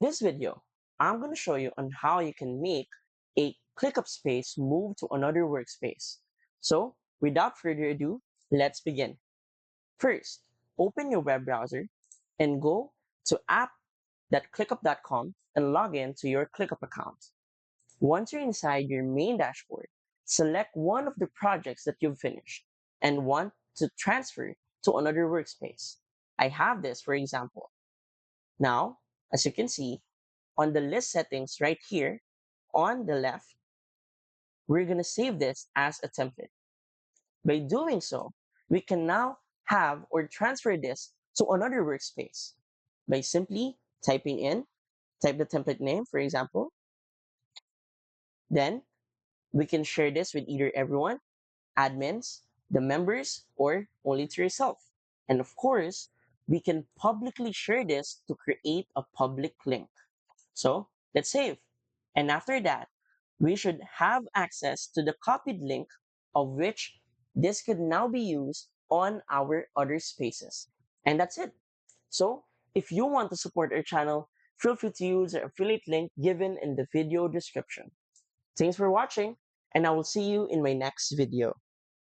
This video, I'm going to show you on how you can make a ClickUp space move to another workspace. So without further ado, let's begin. First, open your web browser and go to app.clickup.com and log in to your ClickUp account. Once you're inside your main dashboard, select one of the projects that you've finished and want to transfer to another workspace. I have this, for example. Now, as you can see, on the list settings right here on the left, we're going to save this as a template. By doing so, we can now have or transfer this to another workspace by simply type the template name, for example. Then we can share this with either everyone, admins, the members, or only to yourself. And of course, we can publicly share this to create a public link. So let's save. And after that, we should have access to the copied link of which this could now be used on our other spaces. And that's it. So if you want to support our channel, feel free to use the affiliate link given in the video description. Thanks for watching, and I will see you in my next video.